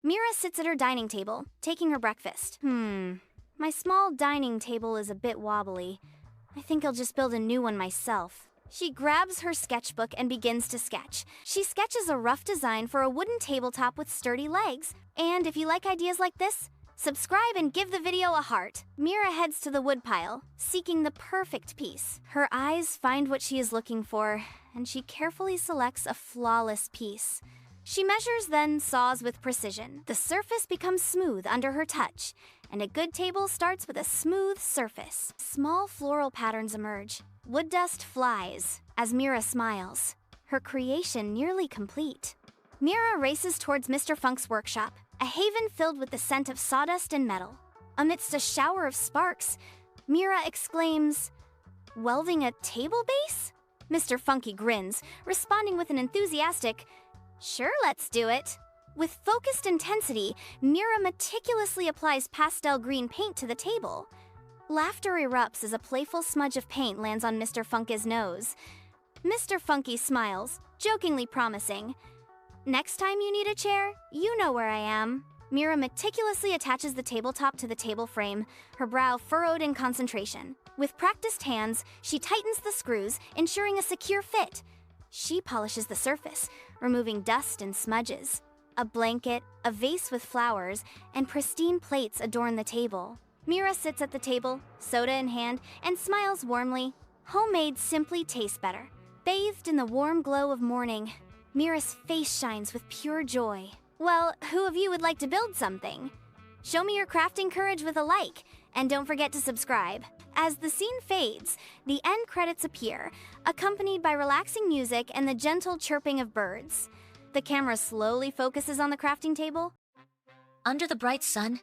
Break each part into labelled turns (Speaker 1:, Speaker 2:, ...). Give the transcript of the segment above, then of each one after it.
Speaker 1: Mira sits at her dining table, taking her breakfast. My small dining table is a bit wobbly. I think I'll just build a new one myself. She grabs her sketchbook and begins to sketch. She sketches a rough design for a wooden tabletop with sturdy legs. And if you like ideas like this, subscribe and give the video a heart. Mira heads to the woodpile, seeking the perfect piece. Her eyes find what she is looking for, and she carefully selects a flawless piece. She measures, then saws with precision. The surface becomes smooth under her touch, and a good table starts with a smooth surface. Small floral patterns emerge. Wood dust flies as Mira smiles, her creation nearly complete. Mira races towards Mr. Funk's workshop, a haven filled with the scent of sawdust and metal. Amidst a shower of sparks, Mira exclaims, "Welding a table base?" Mr. Funky grins, responding with an enthusiastic, "Sure, let's do it." With focused intensity, Mira meticulously applies pastel green paint to the table. Laughter erupts as a playful smudge of paint lands on Mr. Funky's nose. Mr. Funky smiles, jokingly promising, "Next time you need a chair, you know where I am." Mira meticulously attaches the tabletop to the table frame, her brow furrowed in concentration. With practiced hands, she tightens the screws, ensuring a secure fit. She polishes the surface, removing dust and smudges. A blanket, a vase with flowers, and pristine plates adorn the table. Mira sits at the table, soda in hand, and smiles warmly. Homemade simply tastes better. Bathed in the warm glow of morning, Mira's face shines with pure joy. Well, who of you would like to build something? Show me your crafting courage with a like, and don't forget to subscribe. As the scene fades, the end credits appear, accompanied by relaxing music and the gentle chirping of birds. The camera slowly focuses on the crafting table.
Speaker 2: Under the bright sun,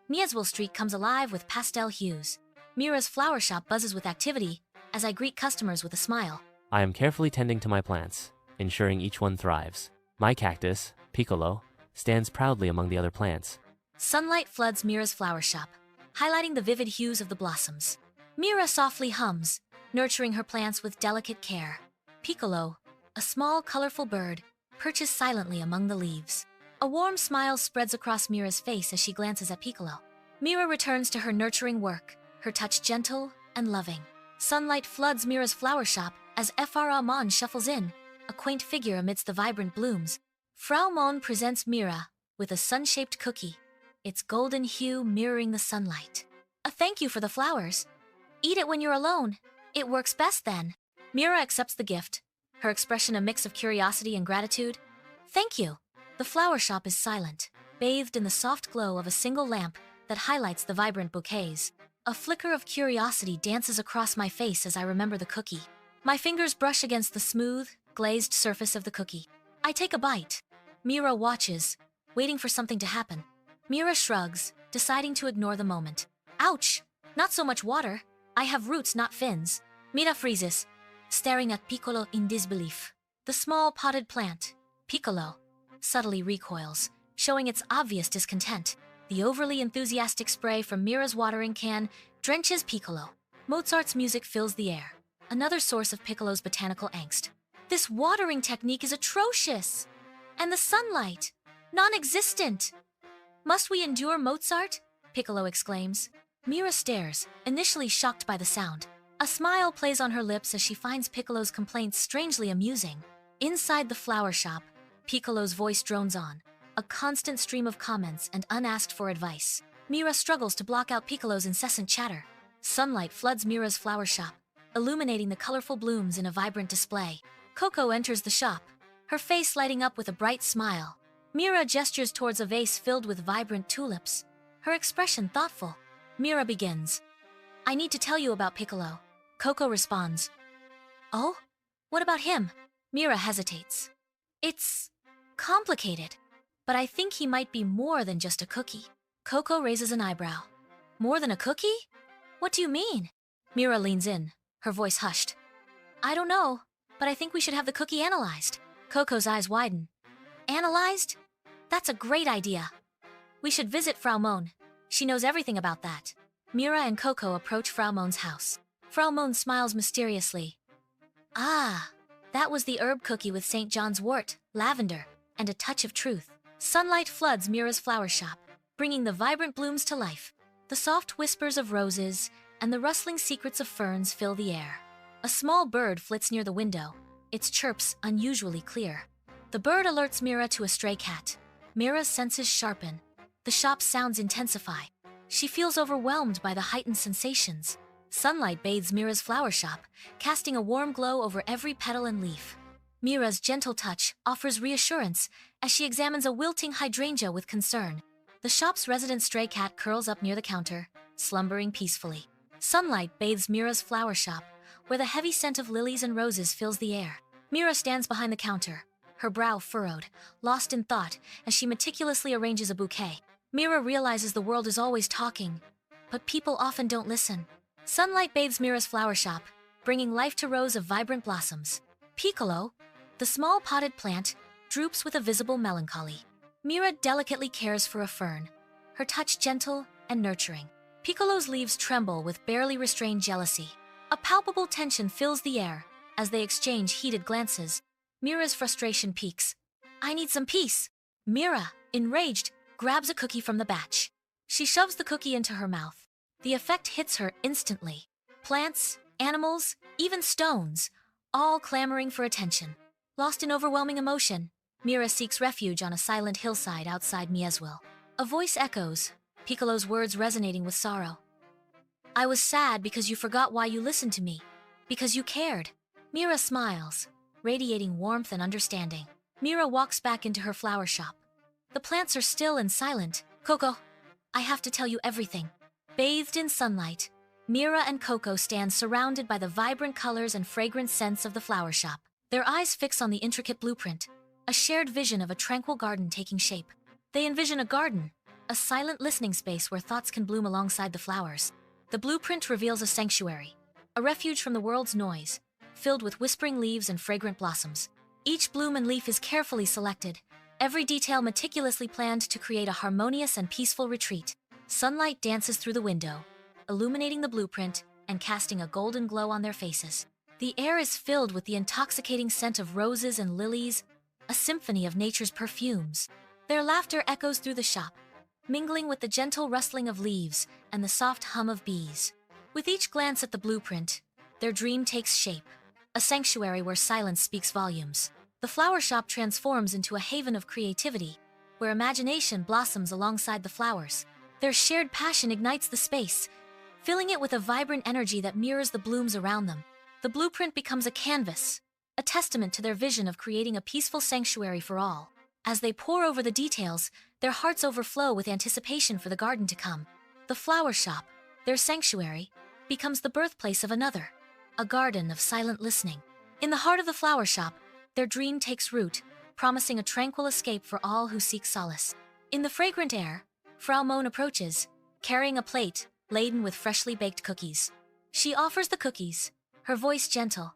Speaker 2: Miezwill Street comes alive with pastel hues. Mira's flower shop buzzes with activity as I greet customers with a smile.
Speaker 3: I am carefully tending to my plants, ensuring each one thrives. My cactus, Piccolo, stands proudly among the other plants.
Speaker 2: Sunlight floods Mira's flower shop, highlighting the vivid hues of the blossoms. Mira softly hums, nurturing her plants with delicate care. Piccolo, a small, colorful bird, perches silently among the leaves. A warm smile spreads across Mira's face as she glances at Piccolo. Mira returns to her nurturing work, her touch gentle and loving. Sunlight floods Mira's flower shop as Frau Mon shuffles in, a quaint figure amidst the vibrant blooms. Frau Mon presents Mira with a sun-shaped cookie, its golden hue mirroring the sunlight. "A thank you for the flowers. Eat it when you're alone. It works best then." Mira accepts the gift, her expression a mix of curiosity and gratitude. "Thank you." The flower shop is silent, bathed in the soft glow of a single lamp that highlights the vibrant bouquets. A flicker of curiosity dances across my face as I remember the cookie. My fingers brush against the smooth, glazed surface of the cookie. I take a bite. Mira watches, waiting for something to happen. Mira shrugs, deciding to ignore the moment. "Ouch! Not so much water. I have roots, not fins." Mira freezes, staring at Piccolo in disbelief. The small potted plant, Piccolo, subtly recoils, showing its obvious discontent. The overly enthusiastic spray from Mira's watering can drenches Piccolo. Mozart's music fills the air, another source of Piccolo's botanical angst. "This watering technique is atrocious! And the sunlight, non-existent! Must we endure Mozart?" Piccolo exclaims. Mira stares, initially shocked by the sound. A smile plays on her lips as she finds Piccolo's complaints strangely amusing. Inside the flower shop, Piccolo's voice drones on, a constant stream of comments and unasked-for advice. Mira struggles to block out Piccolo's incessant chatter. Sunlight floods Mira's flower shop, illuminating the colorful blooms in a vibrant display. Coco enters the shop, her face lighting up with a bright smile. Mira gestures towards a vase filled with vibrant tulips, her expression thoughtful. Mira begins. "I need to tell you about Piccolo." Coco responds. "Oh? What about him?" Mira hesitates. "It's complicated, but I think he might be more than just a cookie." Coco raises an eyebrow. "More than a cookie? What do you mean?" Mira leans in, her voice hushed. "I don't know, but I think we should have the cookie analyzed." Coco's eyes widen. "Analyzed? That's a great idea. We should visit Frau Mon. She knows everything about that." Mira and Coco approach Frau Mon's house. Frau Mon smiles mysteriously. "Ah, that was the herb cookie with St. John's wort, lavender, and a touch of truth." Sunlight floods Mira's flower shop, bringing the vibrant blooms to life. The soft whispers of roses and the rustling secrets of ferns fill the air. A small bird flits near the window, its chirps unusually clear. The bird alerts Mira to a stray cat. Mira's senses sharpen. The shop's sounds intensify. She feels overwhelmed by the heightened sensations. Sunlight bathes Mira's flower shop, casting a warm glow over every petal and leaf. Mira's gentle touch offers reassurance as she examines a wilting hydrangea with concern. The shop's resident stray cat curls up near the counter, slumbering peacefully. Sunlight bathes Mira's flower shop, where the heavy scent of lilies and roses fills the air. Mira stands behind the counter, her brow furrowed, lost in thought as she meticulously arranges a bouquet. Mira realizes the world is always talking, but people often don't listen. Sunlight bathes Mira's flower shop, bringing life to rows of vibrant blossoms. Piccolo, the small potted plant, droops with a visible melancholy. Mira delicately cares for a fern, her touch gentle and nurturing. Piccolo's leaves tremble with barely restrained jealousy. A palpable tension fills the air as they exchange heated glances. Mira's frustration peaks. "I need some peace." Mira, enraged, grabs a cookie from the batch. She shoves the cookie into her mouth. The effect hits her instantly. Plants, animals, even stones, all clamoring for attention. Lost in overwhelming emotion, Mira seeks refuge on a silent hillside outside Miezwill. A voice echoes, Piccolo's words resonating with sorrow. "I was sad because you forgot why you listened to me, because you cared." Mira smiles, radiating warmth and understanding. Mira walks back into her flower shop. The plants are still and silent. "Coco, I have to tell you everything." Bathed in sunlight, Mira and Coco stand surrounded by the vibrant colors and fragrant scents of the flower shop. Their eyes fix on the intricate blueprint, a shared vision of a tranquil garden taking shape. They envision a garden, a silent listening space where thoughts can bloom alongside the flowers. The blueprint reveals a sanctuary, a refuge from the world's noise, filled with whispering leaves and fragrant blossoms. Each bloom and leaf is carefully selected, every detail meticulously planned to create a harmonious and peaceful retreat. Sunlight dances through the window, illuminating the blueprint and casting a golden glow on their faces. The air is filled with the intoxicating scent of roses and lilies, a symphony of nature's perfumes. Their laughter echoes through the shop, mingling with the gentle rustling of leaves and the soft hum of bees. With each glance at the blueprint, their dream takes shape, a sanctuary where silence speaks volumes. The flower shop transforms into a haven of creativity, where imagination blossoms alongside the flowers. Their shared passion ignites the space, filling it with a vibrant energy that mirrors the blooms around them. The blueprint becomes a canvas, a testament to their vision of creating a peaceful sanctuary for all. As they pore over the details, their hearts overflow with anticipation for the garden to come. The flower shop, their sanctuary, becomes the birthplace of another, a garden of silent listening. In the heart of the flower shop, their dream takes root, promising a tranquil escape for all who seek solace. In the fragrant air, Frau Moan approaches, carrying a plate laden with freshly baked cookies. She offers the cookies, her voice gentle.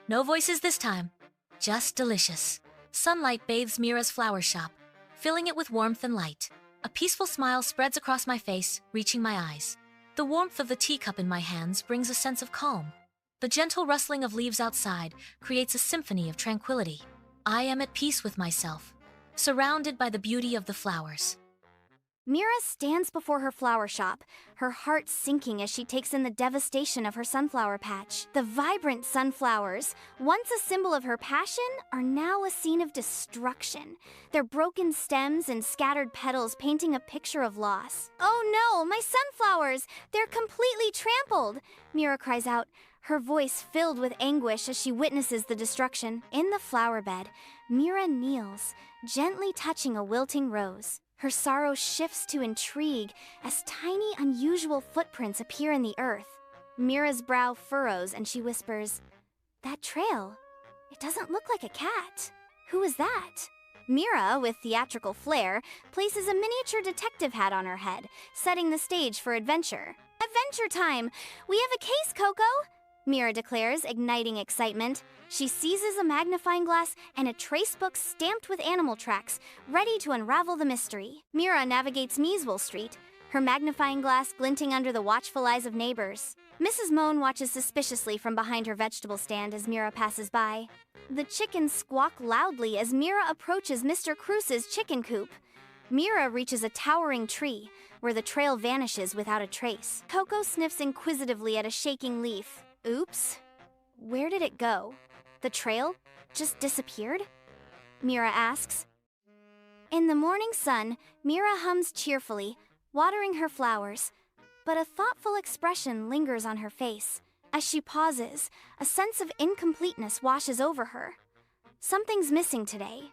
Speaker 2: "No voices this time, just delicious." Sunlight bathes Mira's flower shop, filling it with warmth and light. A peaceful smile spreads across my face, reaching my eyes. The warmth of the teacup in my hands brings a sense of calm. The gentle rustling of leaves outside creates a symphony of tranquility. I am at peace with myself, surrounded by the beauty of the flowers.
Speaker 1: Mira stands before her flower shop, her heart sinking as she takes in the devastation of her sunflower patch. The vibrant sunflowers, once a symbol of her passion, are now a scene of destruction, their broken stems and scattered petals painting a picture of loss. "Oh no, my sunflowers! They're completely trampled!" Mira cries out, her voice filled with anguish as she witnesses the destruction. In the flower bed, Mira kneels, gently touching a wilting rose. Her sorrow shifts to intrigue as tiny, unusual footprints appear in the earth. Mira's brow furrows and she whispers, "That trail, it doesn't look like a cat. Who is that?" Mira, with theatrical flair, places a miniature detective hat on her head, setting the stage for adventure. "Adventure time! We have a case, Coco!" Mira declares, igniting excitement. She seizes a magnifying glass and a trace book stamped with animal tracks, ready to unravel the mystery. Mira navigates Miezwill Street, her magnifying glass glinting under the watchful eyes of neighbors. Mrs. Moan watches suspiciously from behind her vegetable stand as Mira passes by. The chickens squawk loudly as Mira approaches Mr. Cruce's chicken coop. Mira reaches a towering tree, where the trail vanishes without a trace. Coco sniffs inquisitively at a shaking leaf. Oops. Where did it go? The trail just disappeared? Mira asks. In the morning sun, Mira hums cheerfully, watering her flowers, but a thoughtful expression lingers on her face. As she pauses, a sense of incompleteness washes over her. Something's missing today.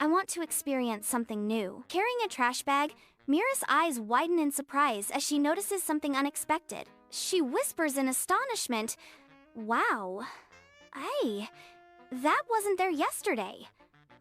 Speaker 1: I want to experience something new. Carrying a trash bag, Mira's eyes widen in surprise as she notices something unexpected. She whispers in astonishment, "Wow. Hey, that wasn't there yesterday.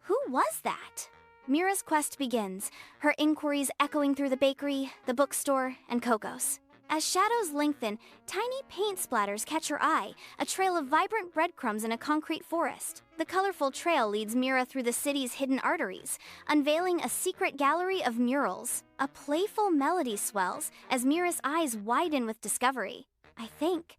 Speaker 1: Who was that?" Mira's quest begins, her inquiries echoing through the bakery, the bookstore, and Coco's. As shadows lengthen, tiny paint splatters catch her eye, a trail of vibrant breadcrumbs in a concrete forest. The colorful trail leads Mira through the city's hidden arteries, unveiling a secret gallery of murals. A playful melody swells as Mira's eyes widen with discovery. I think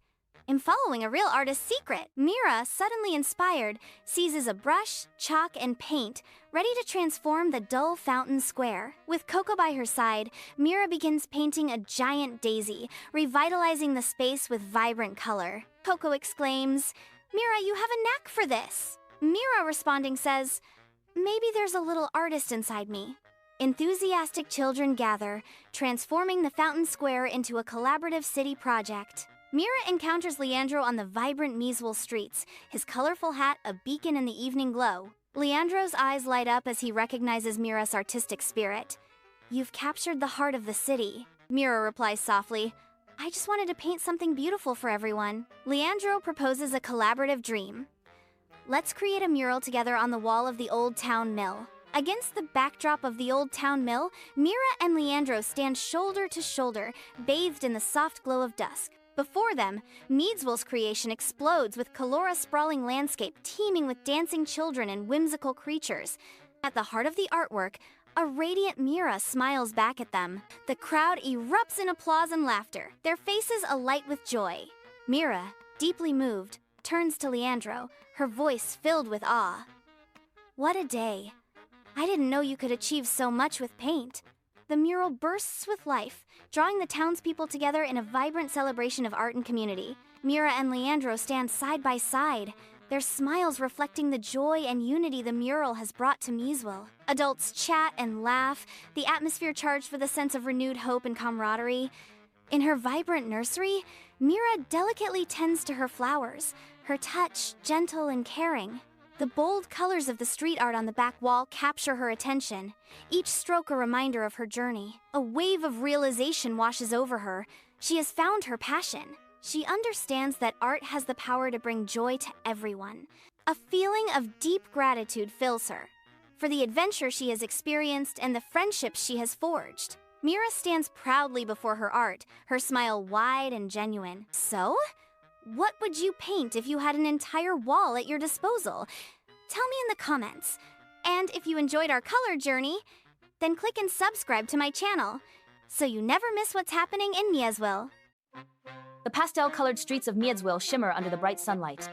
Speaker 1: I'm following a real artist's secret. Mira, suddenly inspired, seizes a brush, chalk, and paint, ready to transform the dull fountain square. With Coco by her side, Mira begins painting a giant daisy, revitalizing the space with vibrant color. Coco exclaims, "Mira, you have a knack for this." Mira, responding, says, "Maybe there's a little artist inside me." Enthusiastic children gather, transforming the fountain square into a collaborative city project. Mira encounters Leandro on the vibrant Miezwill streets, his colorful hat a beacon in the evening glow. Leandro's eyes light up as he recognizes Mira's artistic spirit. "You've captured the heart of the city." Mira replies softly, "I just wanted to paint something beautiful for everyone." Leandro proposes a collaborative dream. "Let's create a mural together on the wall of the Old Town Mill." Against the backdrop of the Old Town Mill, Mira and Leandro stand shoulder to shoulder, bathed in the soft glow of dusk. Before them, Miezwill's creation explodes with Calora's sprawling landscape teeming with dancing children and whimsical creatures. At the heart of the artwork, a radiant Mira smiles back at them. The crowd erupts in applause and laughter, their faces alight with joy. Mira, deeply moved, turns to Leandro, her voice filled with awe. "What a day. I didn't know you could achieve so much with paint." The mural bursts with life, drawing the townspeople together in a vibrant celebration of art and community. Mira and Leandro stand side by side, their smiles reflecting the joy and unity the mural has brought to Miezwill. Adults chat and laugh, the atmosphere charged with a sense of renewed hope and camaraderie. In her vibrant nursery, Mira delicately tends to her flowers, her touch gentle and caring. The bold colors of the street art on the back wall capture her attention, each stroke a reminder of her journey. A wave of realization washes over her. She has found her passion. She understands that art has the power to bring joy to everyone. A feeling of deep gratitude fills her for the adventure she has experienced and the friendships she has forged. Mira stands proudly before her art, her smile wide and genuine. "So? What would you paint if you had an entire wall at your disposal? Tell me in the comments. And if you enjoyed our color journey, then click and subscribe to my channel, so you never miss what's happening in Miezwill."
Speaker 4: The pastel-colored streets of Miezwill shimmer under the bright sunlight.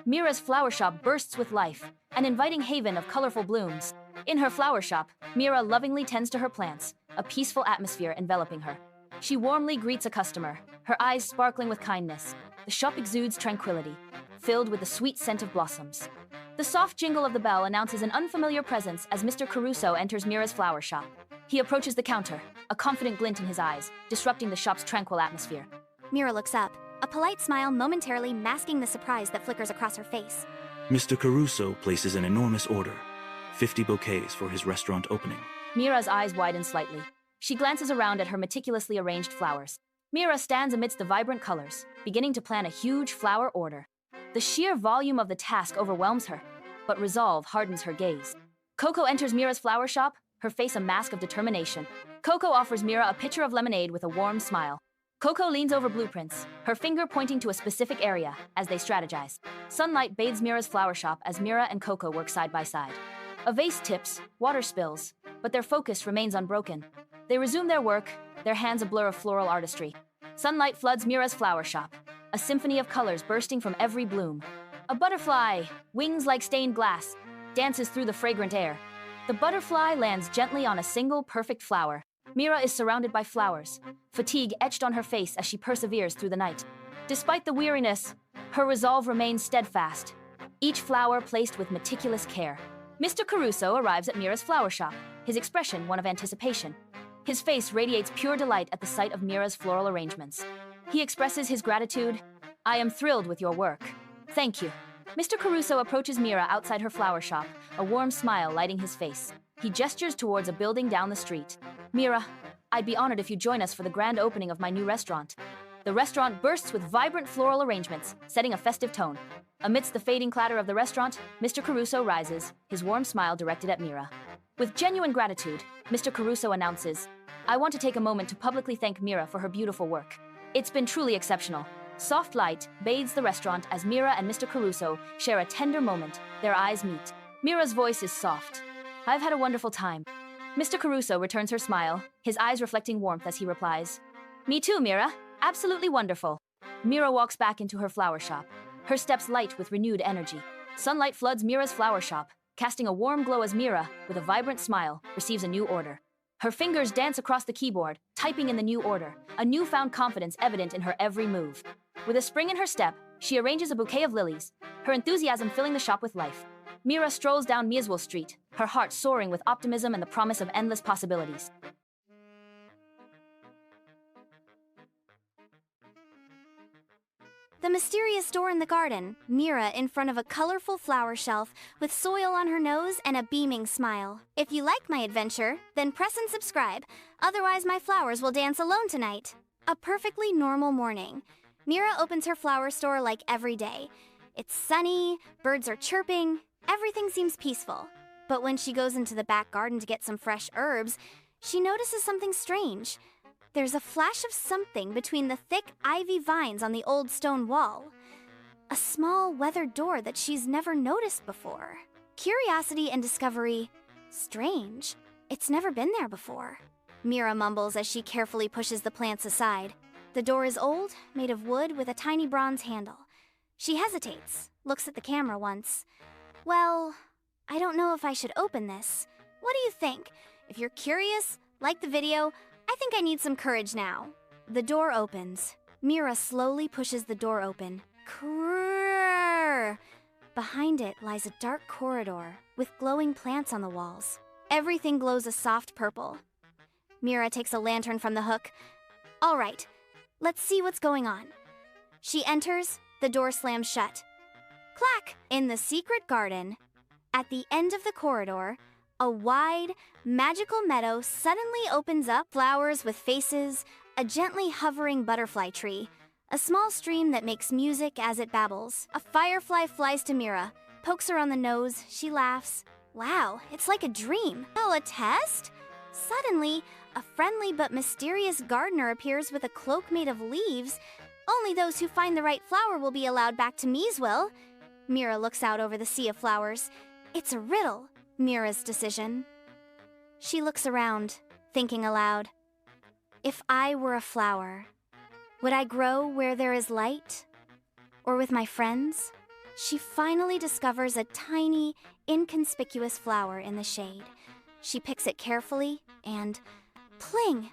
Speaker 4: Mira's flower shop bursts with life, an inviting haven of colorful blooms. In her flower shop, Mira lovingly tends to her plants, a peaceful atmosphere enveloping her. She warmly greets a customer, her eyes sparkling with kindness. The shop exudes tranquility, filled with the sweet scent of blossoms. The soft jingle of the bell announces an unfamiliar presence as Mr. Caruso enters Mira's flower shop. He approaches the counter, a confident glint in his eyes, disrupting the shop's tranquil atmosphere.
Speaker 1: Mira looks up, a polite smile momentarily masking the surprise that flickers across her face.
Speaker 5: Mr. Caruso places an enormous order, 50 bouquets for his restaurant opening.
Speaker 4: Mira's eyes widen slightly. She glances around at her meticulously arranged flowers. Mira stands amidst the vibrant colors, beginning to plan a huge flower order. The sheer volume of the task overwhelms her, but resolve hardens her gaze. Coco enters Mira's flower shop, her face a mask of determination. Coco offers Mira a pitcher of lemonade with a warm smile. Coco leans over blueprints, her finger pointing to a specific area, as they strategize. Sunlight bathes Mira's flower shop as Mira and Coco work side by side. A vase tips, water spills, but their focus remains unbroken. They resume their work, their hands a blur of floral artistry. Sunlight floods Mira's flower shop, a symphony of colors bursting from every bloom. A butterfly, wings like stained glass, dances through the fragrant air. The butterfly lands gently on a single perfect flower. Mira is surrounded by flowers, fatigue etched on her face as she perseveres through the night. Despite the weariness, her resolve remains steadfast, each flower placed with meticulous care. Mr. Caruso arrives at Mira's flower shop, his expression one of anticipation. His face radiates pure delight at the sight of Mira's floral arrangements. He expresses his gratitude. "I am thrilled with your work. Thank you." Mr. Caruso approaches Mira outside her flower shop, a warm smile lighting his face. He gestures towards a building down the street. "Mira, I'd be honored if you join us for the grand opening of my new restaurant." The restaurant bursts with vibrant floral arrangements, setting a festive tone. Amidst the fading clatter of the restaurant, Mr. Caruso rises, his warm smile directed at Mira. With genuine gratitude, Mr. Caruso announces, "I want to take a moment to publicly thank Mira for her beautiful work. It's been truly exceptional." Soft light bathes the restaurant as Mira and Mr. Caruso share a tender moment. Their eyes meet. Mira's voice is soft. "I've had a wonderful time." Mr. Caruso returns her smile, his eyes reflecting warmth as he replies, "Me too, Mira. Absolutely wonderful." Mira walks back into her flower shop, her steps light with renewed energy. Sunlight floods Mira's flower shop, casting a warm glow as Mira, with a vibrant smile, receives a new order. Her fingers dance across the keyboard, typing in the new order, a newfound confidence evident in her every move. With a spring in her step, she arranges a bouquet of lilies, her enthusiasm filling the shop with life. Mira strolls down Miezwill Street, her heart soaring with optimism and the promise of endless possibilities.
Speaker 1: The mysterious door in the garden, Mira in front of a colorful flower shelf with soil on her nose and a beaming smile. If you like my adventure, then press and subscribe, otherwise my flowers will dance alone tonight. A perfectly normal morning. Mira opens her flower store like every day. It's sunny, birds are chirping, everything seems peaceful. But when she goes into the back garden to get some fresh herbs, she notices something strange. There's a flash of something between the thick ivy vines on the old stone wall. A small weathered door that she's never noticed before. Curiosity and discovery. Strange. It's never been there before. Mira mumbles as she carefully pushes the plants aside. The door is old, made of wood with a tiny bronze handle. She hesitates, looks at the camera once. "Well, I don't know if I should open this. What do you think? If you're curious, like the video, I think I need some courage now." The door opens. Mira slowly pushes the door open. Crrrr! Behind it lies a dark corridor with glowing plants on the walls. Everything glows a soft purple. Mira takes a lantern from the hook. "All right, let's see what's going on." She enters, the door slams shut. Clack! In the secret garden, at the end of the corridor, a wide, magical meadow suddenly opens up, flowers with faces, a gently hovering butterfly tree, a small stream that makes music as it babbles. A firefly flies to Mira, pokes her on the nose, she laughs. "Wow, it's like a dream." "Oh, a test?" Suddenly, a friendly but mysterious gardener appears with a cloak made of leaves. "Only those who find the right flower will be allowed back to Miezwill." Mira looks out over the sea of flowers. It's a riddle. Mira's decision. She looks around, thinking aloud. If I were a flower, would I grow where there is light? Or with my friends? She finally discovers a tiny, inconspicuous flower in the shade. She picks it carefully and, pling!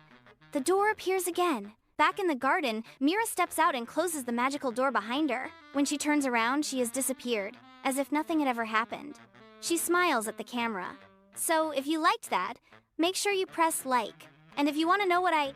Speaker 1: The door appears again. Back in the garden, Mira steps out and closes the magical door behind her. When she turns around, she has disappeared, as if nothing had ever happened. She smiles at the camera. So if you liked that, make sure you press like. And if you want to know what I